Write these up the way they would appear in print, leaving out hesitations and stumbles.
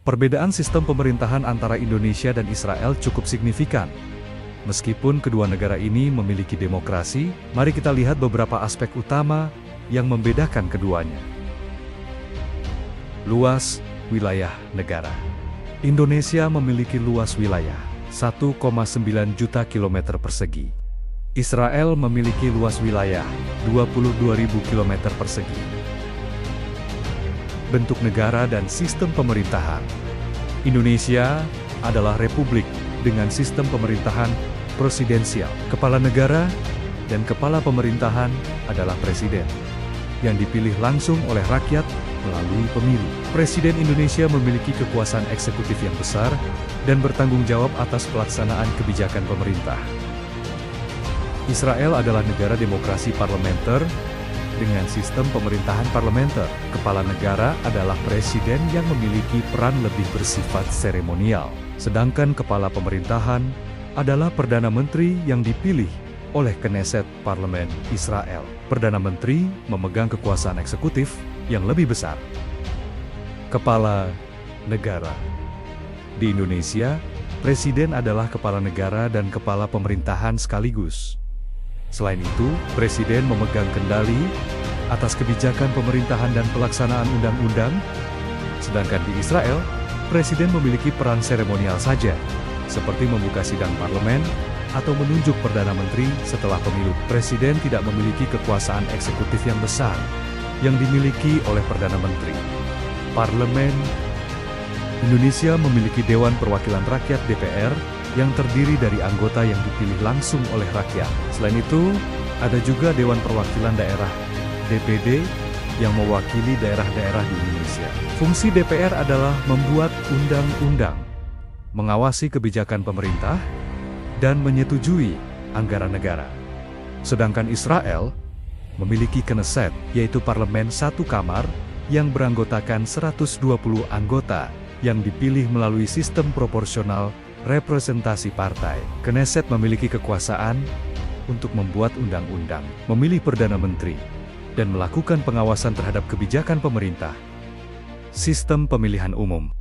Perbedaan sistem pemerintahan antara Indonesia dan Israel cukup signifikan. Meskipun kedua negara ini memiliki demokrasi, mari kita lihat beberapa aspek utama yang membedakan keduanya. Luas wilayah negara. Indonesia memiliki luas wilayah 1,9 juta kilometer persegi. Israel memiliki luas wilayah 22.000 kilometer persegi. Bentuk negara dan sistem pemerintahan. Indonesia adalah republik dengan sistem pemerintahan presidensial. Kepala negara dan kepala pemerintahan adalah presiden, yang dipilih langsung oleh rakyat melalui pemilu. Presiden Indonesia memiliki kekuasaan eksekutif yang besar dan bertanggung jawab atas pelaksanaan kebijakan pemerintah. Israel adalah negara demokrasi parlementer dengan sistem pemerintahan parlementer. Kepala negara adalah presiden yang memiliki peran lebih bersifat seremonial, sedangkan kepala pemerintahan adalah Perdana Menteri yang dipilih oleh Knesset Parlemen Israel. Perdana Menteri memegang kekuasaan eksekutif yang lebih besar. Kepala negara. Di Indonesia, presiden adalah kepala negara dan kepala pemerintahan sekaligus. Selain itu, presiden memegang kendali atas kebijakan pemerintahan dan pelaksanaan undang-undang, sedangkan di Israel, presiden memiliki peran seremonial saja, seperti membuka sidang parlemen atau menunjuk Perdana Menteri setelah pemilu. Presiden tidak memiliki kekuasaan eksekutif yang besar, yang dimiliki oleh Perdana Menteri. Parlemen. Indonesia memiliki Dewan Perwakilan Rakyat (DPR) yang terdiri dari anggota yang dipilih langsung oleh rakyat. Selain itu, ada juga Dewan Perwakilan Daerah (DPD) yang mewakili daerah-daerah di Indonesia. Fungsi DPR adalah membuat undang-undang, mengawasi kebijakan pemerintah, dan menyetujui anggaran negara. Sedangkan Israel memiliki Knesset, yaitu parlemen satu kamar, yang beranggotakan 120 anggota, yang dipilih melalui sistem proporsional representasi partai. Knesset memiliki kekuasaan untuk membuat undang-undang, memilih Perdana Menteri, dan melakukan pengawasan terhadap kebijakan pemerintah. Sistem pemilihan umum.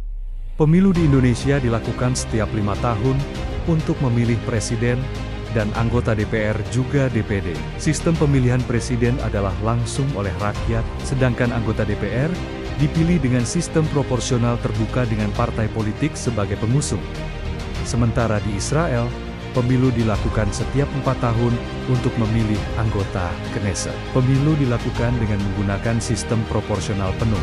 Pemilu di Indonesia dilakukan setiap 5 tahun untuk memilih presiden dan anggota DPR juga DPD. Sistem pemilihan presiden adalah langsung oleh rakyat, sedangkan anggota DPR dipilih dengan sistem proporsional terbuka dengan partai politik sebagai pengusung. Sementara di Israel, pemilu dilakukan setiap 4 tahun untuk memilih anggota Knesset. Pemilu dilakukan dengan menggunakan sistem proporsional penuh,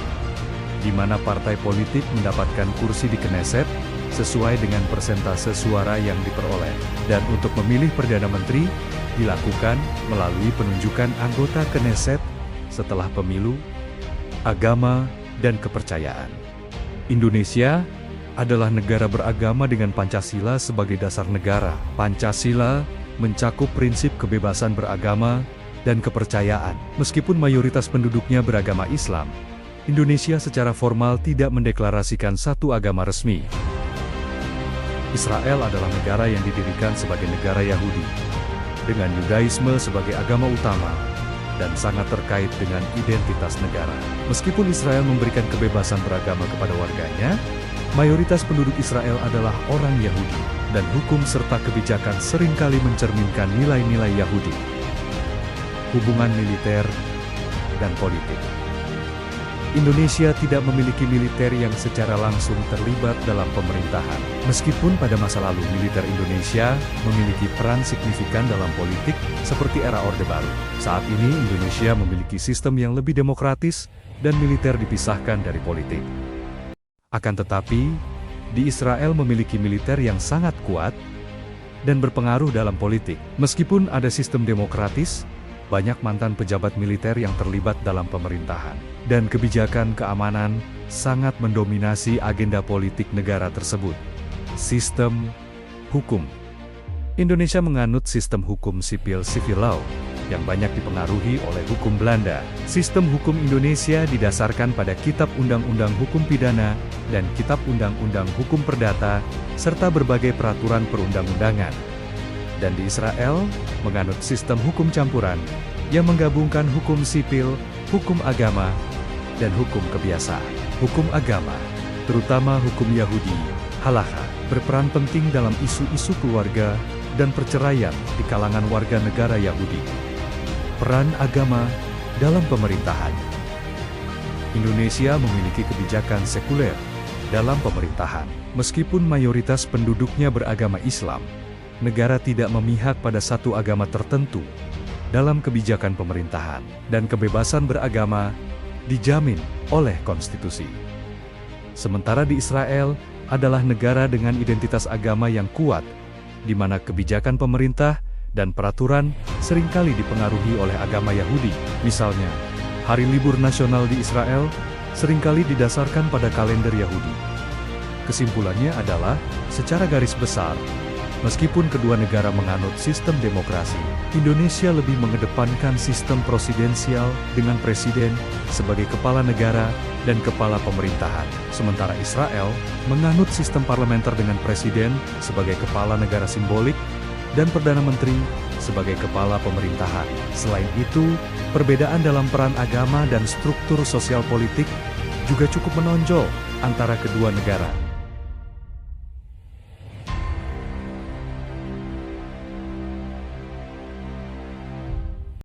di mana partai politik mendapatkan kursi di Knesset sesuai dengan persentase suara yang diperoleh. Dan untuk memilih Perdana Menteri, dilakukan melalui penunjukan anggota Knesset setelah pemilu. Agama dan kepercayaan. Indonesia adalah negara beragama dengan Pancasila sebagai dasar negara. Pancasila mencakup prinsip kebebasan beragama dan kepercayaan. Meskipun mayoritas penduduknya beragama Islam, Indonesia secara formal tidak mendeklarasikan satu agama resmi. Israel adalah negara yang didirikan sebagai negara Yahudi, dengan Yudaisme sebagai agama utama, dan sangat terkait dengan identitas negara. Meskipun Israel memberikan kebebasan beragama kepada warganya, mayoritas penduduk Israel adalah orang Yahudi, dan hukum serta kebijakan seringkali mencerminkan nilai-nilai Yahudi. Hubungan militer dan politik. Indonesia tidak memiliki militer yang secara langsung terlibat dalam pemerintahan. Meskipun pada masa lalu militer Indonesia memiliki peran signifikan dalam politik seperti era Orde Baru. Saat ini Indonesia memiliki sistem yang lebih demokratis dan militer dipisahkan dari politik. Akan tetapi, di Israel memiliki militer yang sangat kuat dan berpengaruh dalam politik. Meskipun ada sistem demokratis, banyak mantan pejabat militer yang terlibat dalam pemerintahan, dan kebijakan keamanan sangat mendominasi agenda politik negara tersebut. Sistem hukum. Indonesia menganut sistem hukum sipil (civil law) yang banyak dipengaruhi oleh hukum Belanda. Sistem hukum Indonesia didasarkan pada Kitab Undang-Undang Hukum Pidana dan Kitab Undang-Undang Hukum Perdata, serta berbagai peraturan perundang-undangan. Dan di Israel, menganut sistem hukum campuran, yang menggabungkan hukum sipil, hukum agama, dan hukum kebiasaan. Hukum agama. terutama hukum Yahudi, halakha, berperan penting dalam isu-isu keluarga dan perceraian di kalangan warga negara Yahudi. Peran agama dalam pemerintahan. Indonesia memiliki kebijakan sekuler dalam pemerintahan. Meskipun mayoritas penduduknya beragama Islam, negara tidak memihak pada satu agama tertentu dalam kebijakan pemerintahan, dan kebebasan beragama dijamin oleh konstitusi. Sementara di Israel adalah negara dengan identitas agama yang kuat, di mana kebijakan pemerintah dan peraturan seringkali dipengaruhi oleh agama Yahudi. Misalnya, hari libur nasional di Israel seringkali didasarkan pada kalender Yahudi. Kesimpulannya adalah, secara garis besar, meskipun kedua negara menganut sistem demokrasi, Indonesia lebih mengedepankan sistem presidensial dengan presiden sebagai kepala negara dan kepala pemerintahan. Sementara Israel menganut sistem parlementer dengan presiden sebagai kepala negara simbolik dan Perdana Menteri sebagai kepala pemerintahan. Selain itu, perbedaan dalam peran agama dan struktur sosial politik juga cukup menonjol antara kedua negara.